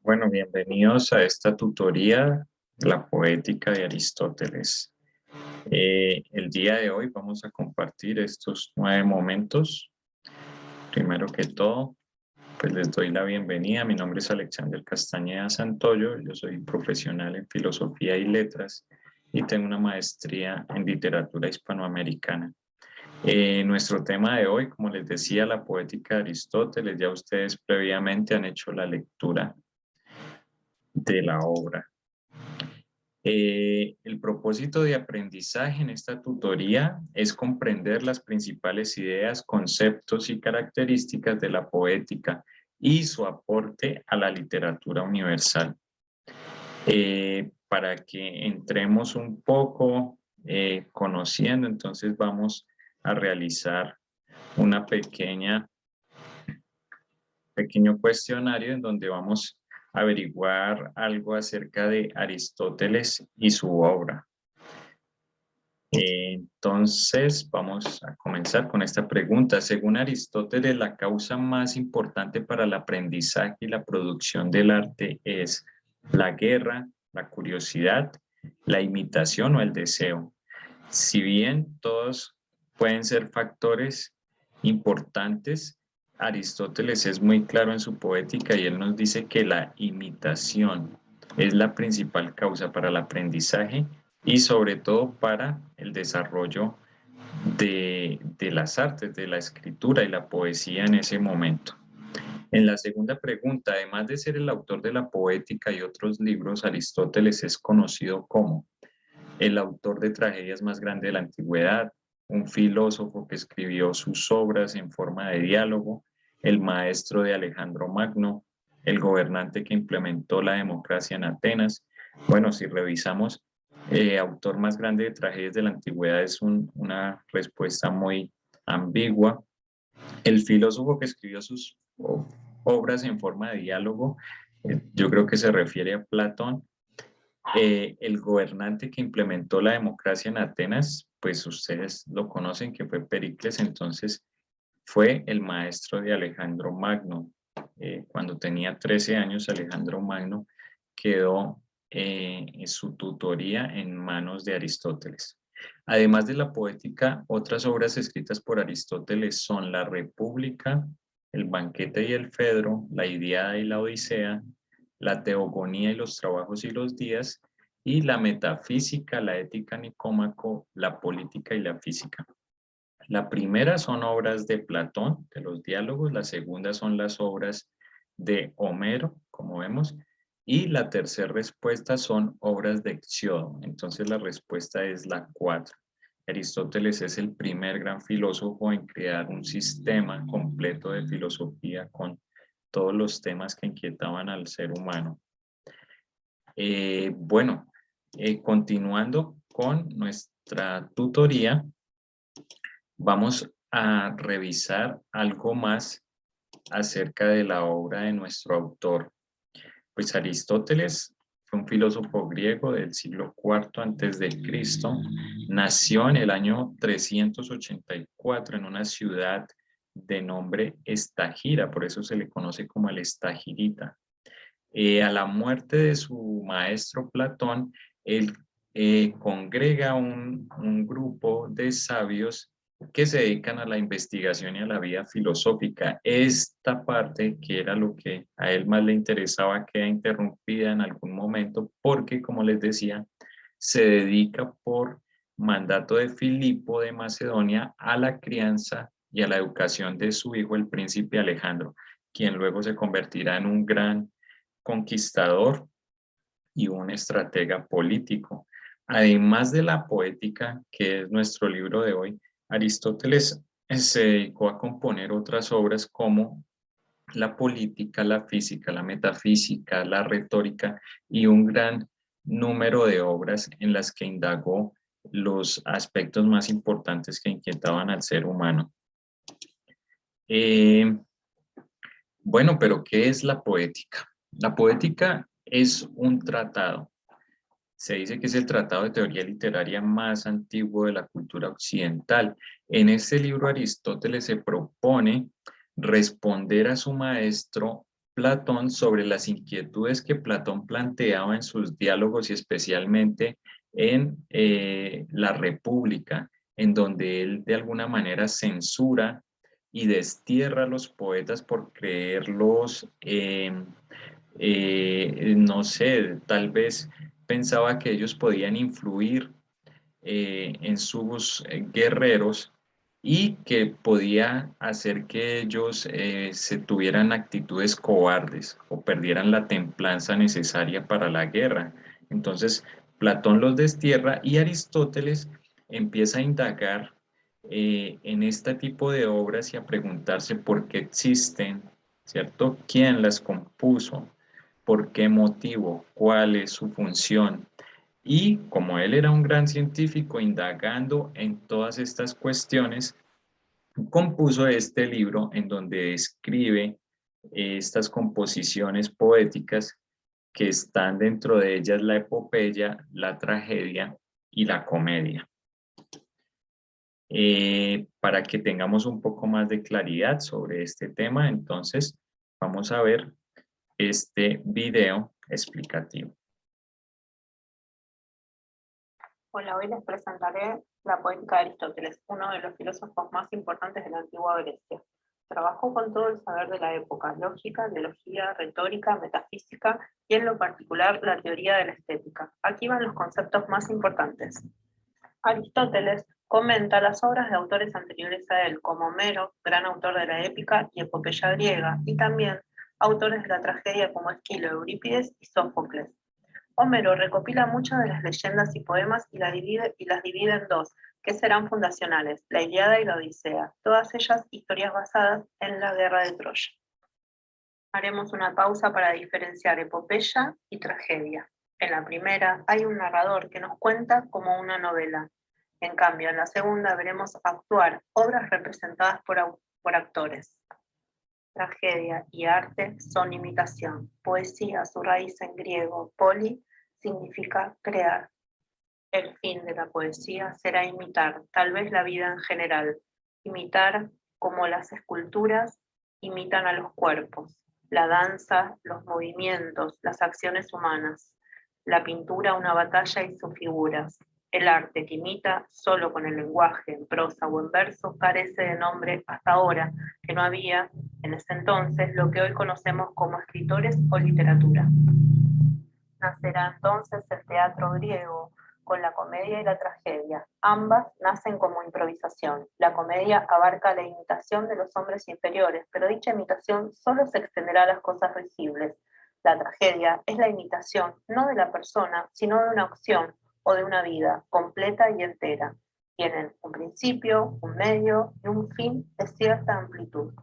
Bueno, bienvenidos a esta tutoría de la poética de Aristóteles. El día de hoy vamos a compartir estos 9 momentos. Primero que todo, pues les doy la bienvenida. Mi nombre es Alexander Castañeda Santoyo. Yo soy profesional en Filosofía y Letras y tengo una maestría en Literatura Hispanoamericana. Nuestro tema de hoy, como les decía, la poética de Aristóteles. Ya ustedes previamente han hecho la lectura de la obra. El propósito de aprendizaje en esta tutoría es comprender las principales ideas, conceptos y características de la poética y su aporte a la literatura universal. Para que entremos un poco conociendo, entonces vamos a realizar una pequeño cuestionario en donde vamos a averiguar algo acerca de Aristóteles y su obra. Entonces, vamos a comenzar con esta pregunta. Según Aristóteles, la causa más importante para el aprendizaje y la producción del arte es la guerra, la curiosidad, la imitación o el deseo. Si bien todos pueden ser factores importantes, Aristóteles es muy claro en su poética y él nos dice que la imitación es la principal causa para el aprendizaje y sobre todo para el desarrollo de las artes, de la escritura y la poesía en ese momento. En la segunda pregunta, además de ser el autor de la poética y otros libros, Aristóteles es conocido como el autor de tragedias más grande de la antigüedad, un filósofo que escribió sus obras en forma de diálogo, el maestro de Alejandro Magno, el gobernante que implementó la democracia en Atenas. Bueno, si revisamos, autor más grande de tragedias de la antigüedad es una respuesta muy ambigua. El filósofo que escribió sus obras en forma de diálogo, yo creo que se refiere a Platón. El gobernante que implementó la democracia en Atenas, pues ustedes lo conocen, que fue Pericles, entonces fue el maestro de Alejandro Magno. Cuando tenía 13 años, Alejandro Magno quedó en su tutoría en manos de Aristóteles. Además de la poética, otras obras escritas por Aristóteles son La República, El banquete y el Fedro, La Ilíada y la Odisea, La Teogonía y los trabajos y los días, y la metafísica, la ética Nicómaco, la política y la física. La primera son obras de Platón, de los diálogos, la segunda son las obras de Homero, como vemos, y la tercera respuesta son obras de Hesíodo. Entonces la respuesta es la 4. Aristóteles es el primer gran filósofo en crear un sistema completo de filosofía con todos los temas que inquietaban al ser humano. Bueno, continuando con nuestra tutoría, vamos a revisar algo más acerca de la obra de nuestro autor. Pues Aristóteles fue un filósofo griego del siglo IV antes de Cristo. Nació en el año 384 en una ciudad de nombre Estagira, por eso se le conoce como el Estagirita. A la muerte de su maestro Platón, él congrega un grupo de sabios que se dedican a la investigación y a la vida filosófica. Esta parte, que era lo que a él más le interesaba, queda interrumpida en algún momento porque, como les decía, se dedica por mandato de Filipo de Macedonia a la crianza y a la educación de su hijo, el príncipe Alejandro, quien luego se convertirá en un gran conquistador y un estratega político. Además de la poética, que es nuestro libro de hoy, Aristóteles se dedicó a componer otras obras como la política, la física, la metafísica, la retórica y un gran número de obras en las que indagó los aspectos más importantes que inquietaban al ser humano. Bueno, pero ¿qué es la poética? La poética es un tratado. Se dice que es el tratado de teoría literaria más antiguo de la cultura occidental. En este libro Aristóteles se propone responder a su maestro Platón sobre las inquietudes que Platón planteaba en sus diálogos y especialmente en La República, en donde él de alguna manera censura y destierra a los poetas por creerlos, no sé, tal vez pensaba que ellos podían influir en sus guerreros y que podía hacer que ellos se tuvieran actitudes cobardes o perdieran la templanza necesaria para la guerra. Entonces, Platón los destierra y Aristóteles empieza a indagar en este tipo de obras y a preguntarse por qué existen, ¿cierto? ¿Quién las compuso? ¿Por qué motivo? ¿Cuál es su función? Y como él era un gran científico indagando en todas estas cuestiones, compuso este libro en donde describe estas composiciones poéticas que están dentro de ellas la epopeya, la tragedia y la comedia. Para que tengamos un poco más de claridad sobre este tema, entonces vamos a ver este video explicativo. Hola, hoy les presentaré la poética de Aristóteles, uno de los filósofos más importantes de la antigua Grecia. Trabajó con todo el saber de la época, lógica, biología, retórica, metafísica y en lo particular la teoría de la estética. Aquí van los conceptos más importantes. Aristóteles comenta las obras de autores anteriores a él, como Homero, gran autor de la épica y epopeya griega, y también autores de la tragedia como Esquilo, Eurípides y Sófocles. Homero recopila muchas de las leyendas y poemas y las divide en dos, que serán fundacionales, la Ilíada y la Odisea, todas ellas historias basadas en la guerra de Troya. Haremos una pausa para diferenciar epopeya y tragedia. En la primera hay un narrador que nos cuenta como una novela. En cambio, en la segunda veremos actuar obras representadas por actores. Tragedia y arte son imitación. Poesía, su raíz en griego, poli, significa crear. El fin de la poesía será imitar, tal vez la vida en general. Imitar como las esculturas imitan a los cuerpos, la danza, los movimientos, las acciones humanas. La pintura, una batalla y sus figuras. El arte que imita solo con el lenguaje, en prosa o en verso, carece de nombre hasta ahora, que no había en ese entonces lo que hoy conocemos como escritores o literatura. Nacerá entonces el teatro griego con la comedia y la tragedia. Ambas nacen como improvisación. La comedia abarca la imitación de los hombres inferiores, pero dicha imitación solo se extenderá a las cosas visibles. La tragedia es la imitación no de la persona, sino de una acción o de una vida completa y entera. Tienen un principio, un medio y un fin de cierta amplitud.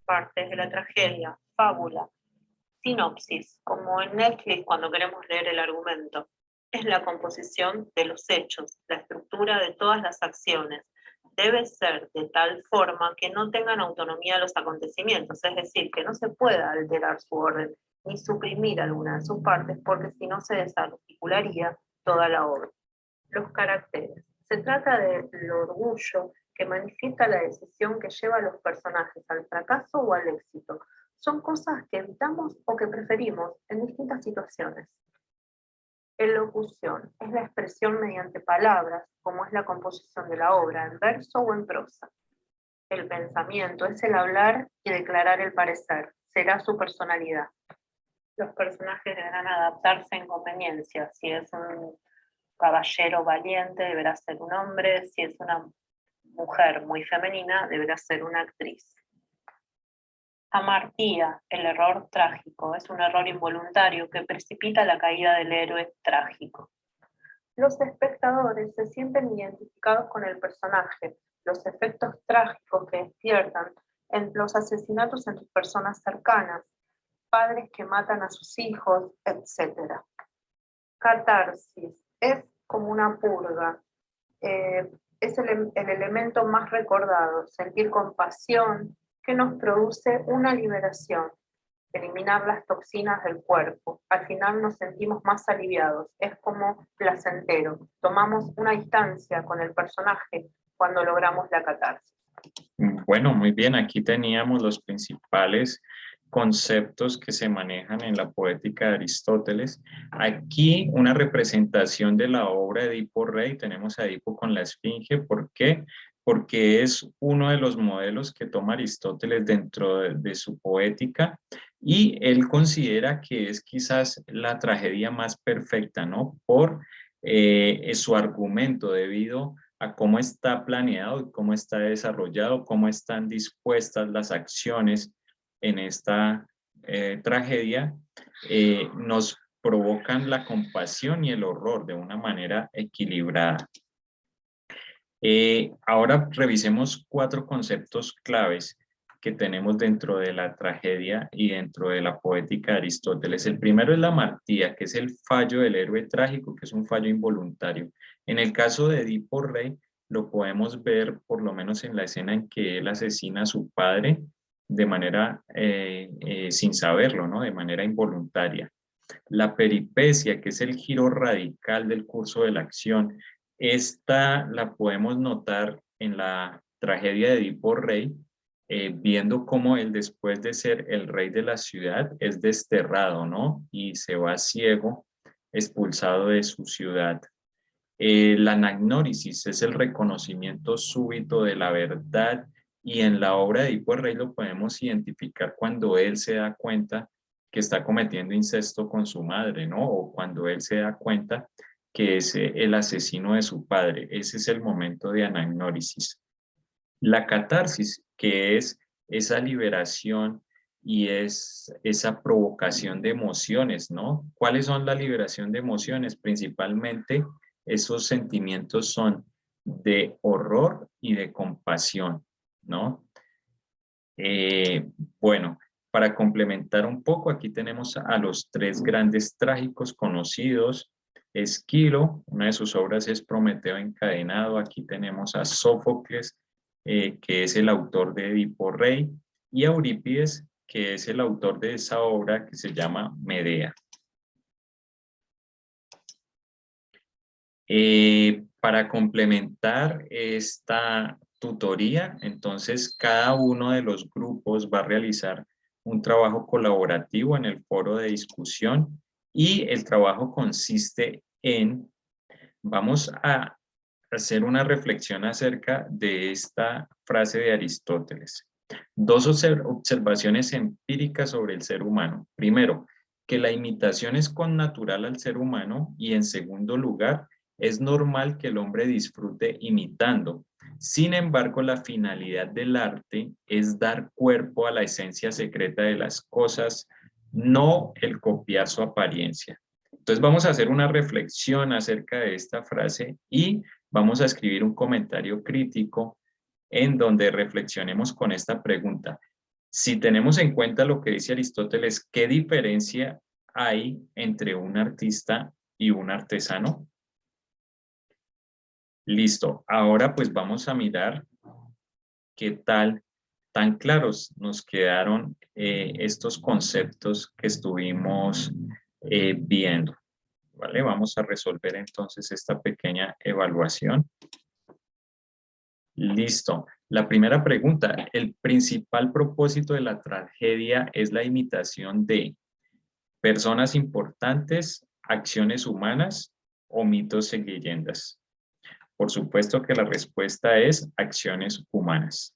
Partes de la tragedia, fábula, sinopsis, como en Netflix cuando queremos leer el argumento. Es la composición de los hechos, la estructura de todas las acciones. Debe ser de tal forma que no tengan autonomía los acontecimientos, es decir, que no se pueda alterar su orden ni suprimir alguna de sus partes, porque si no se desarticularía toda la obra. Los caracteres. Se trata del orgullo que manifiesta la decisión que lleva a los personajes al fracaso o al éxito. Son cosas que evitamos o que preferimos en distintas situaciones. Elocución es la expresión mediante palabras, como es la composición de la obra, en verso o en prosa. El pensamiento es el hablar y declarar el parecer, será su personalidad. Los personajes deberán adaptarse en conveniencia. Si es un caballero valiente, deberá ser un hombre. Si es una mujer muy femenina, deberá ser una actriz. Amartía, el error trágico, es un error involuntario que precipita la caída del héroe trágico. Los espectadores se sienten identificados con el personaje, los efectos trágicos que despiertan en los asesinatos entre personas cercanas, padres que matan a sus hijos, etc. Catarsis, es como una purga, es el elemento más recordado, sentir compasión, que nos produce una liberación, eliminar las toxinas del cuerpo. Al final nos sentimos más aliviados, es como placentero. Tomamos una distancia con el personaje cuando logramos la catarsis. Bueno, muy bien, aquí teníamos los principales conceptos que se manejan en la poética de Aristóteles. Aquí una representación de la obra de Edipo Rey. Tenemos a Edipo con la esfinge. ¿Por qué? Porque es uno de los modelos que toma Aristóteles dentro de su poética, y él considera que es quizás la tragedia más perfecta, ¿no? Por su argumento, debido a cómo está planeado y cómo está desarrollado, cómo están dispuestas las acciones en esta tragedia, nos provocan la compasión y el horror de una manera equilibrada. Ahora revisemos 4 conceptos claves que tenemos dentro de la tragedia y dentro de la poética de Aristóteles. El primero es la amartía, que es el fallo del héroe trágico, que es un fallo involuntario. En el caso de Edipo Rey, lo podemos ver por lo menos en la escena en que él asesina a su padre de manera sin saberlo, ¿no? De manera involuntaria. La peripecia, que es el giro radical del curso de la acción. Esta la podemos notar en la tragedia de Edipo Rey, viendo cómo él, después de ser el rey de la ciudad, es desterrado, ¿no? Y se va ciego, expulsado de su ciudad. La anagnórisis es el reconocimiento súbito de la verdad, y en la obra de Edipo Rey lo podemos identificar cuando él se da cuenta que está cometiendo incesto con su madre, ¿no? O cuando él se da cuenta que es el asesino de su padre. Ese es el momento de anagnórisis. La catarsis, que es esa liberación y es esa provocación de emociones, ¿no? ¿Cuáles son la liberación de emociones? Principalmente esos sentimientos son de horror y de compasión, ¿no? Eh, bueno, para complementar un poco, aquí tenemos a los 3 grandes trágicos conocidos. Esquilo, una de sus obras es Prometeo encadenado. Aquí tenemos a Sófocles, que es el autor de Edipo Rey, y a Eurípides, que es el autor de esa obra que se llama Medea. Para complementar esta tutoría, entonces cada uno de los grupos va a realizar un trabajo colaborativo en el foro de discusión, y el trabajo consiste en, vamos a hacer una reflexión acerca de esta frase de Aristóteles. 2 observaciones empíricas sobre el ser humano. Primero, que la imitación es connatural al ser humano, y en segundo lugar, es normal que el hombre disfrute imitando. Sin embargo, la finalidad del arte es dar cuerpo a la esencia secreta de las cosas, no el copiar su apariencia. Entonces vamos a hacer una reflexión acerca de esta frase y vamos a escribir un comentario crítico en donde reflexionemos con esta pregunta. Si tenemos en cuenta lo que dice Aristóteles, ¿qué diferencia hay entre un artista y un artesano? Listo, ahora pues vamos a mirar qué tan claros nos quedaron estos conceptos que estuvimos viendo. ¿Vale? Vamos a resolver entonces esta pequeña evaluación. Listo. La primera pregunta, el principal propósito de la tragedia es la imitación de personas importantes, acciones humanas o mitos y leyendas. Por supuesto que la respuesta es acciones humanas.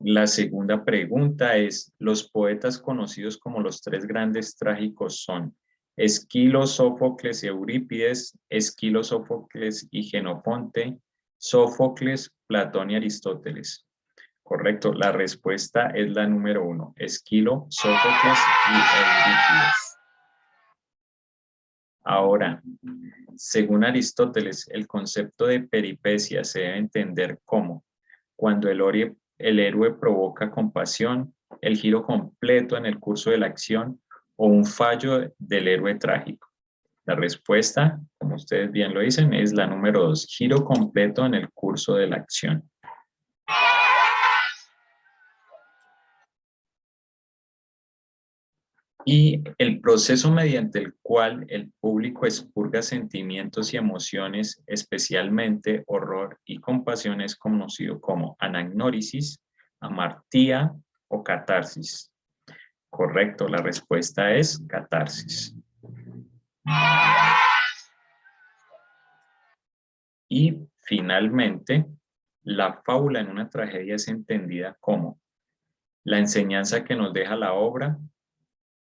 La segunda pregunta es, los poetas conocidos como los 3 grandes trágicos son Esquilo, Sófocles y Eurípides, Esquilo, Sófocles y Jenofonte, Sófocles, Platón y Aristóteles. Correcto, la respuesta es la número 1, Esquilo, Sófocles y Eurípides. Ahora, según Aristóteles, el concepto de peripecia se debe entender como cuando el héroe provoca compasión, el giro completo en el curso de la acción o un fallo del héroe trágico. La respuesta, como ustedes bien lo dicen, es la número 2, giro completo en el curso de la acción. Y el proceso mediante el cual el público expurga sentimientos y emociones, especialmente horror y compasión, es conocido como anagnórisis. amartía o catarsis. Correcto, la respuesta es catarsis. Y finalmente, la fábula en una tragedia es entendida como la enseñanza que nos deja la obra,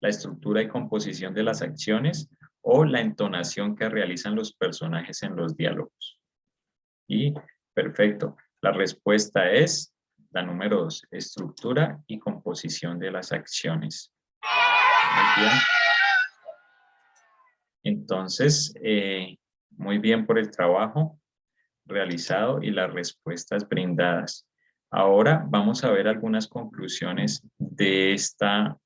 la estructura y composición de las acciones o la entonación que realizan los personajes en los diálogos. Y perfecto, la respuesta es la número 2, estructura y composición de las acciones. Muy bien. Entonces, muy bien por el trabajo realizado y las respuestas brindadas. Ahora vamos a ver algunas conclusiones de esta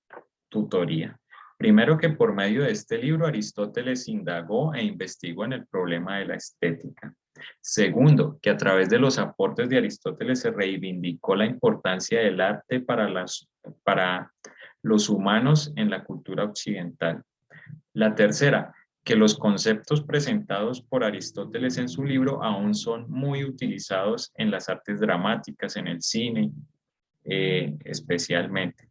tutoría. Primero, que por medio de este libro Aristóteles indagó e investigó en el problema de la estética. Segundo, que a través de los aportes de Aristóteles se reivindicó la importancia del arte para los humanos en la cultura occidental. La tercera, que los conceptos presentados por Aristóteles en su libro aún son muy utilizados en las artes dramáticas, en el cine, especialmente.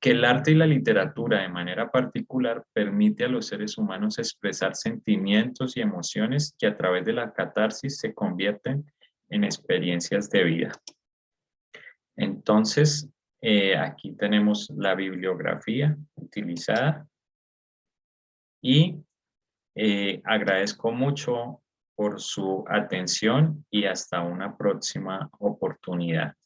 Que el arte y la literatura de manera particular permite a los seres humanos expresar sentimientos y emociones que a través de la catarsis se convierten en experiencias de vida. Entonces, aquí tenemos la bibliografía utilizada y agradezco mucho por su atención y hasta una próxima oportunidad.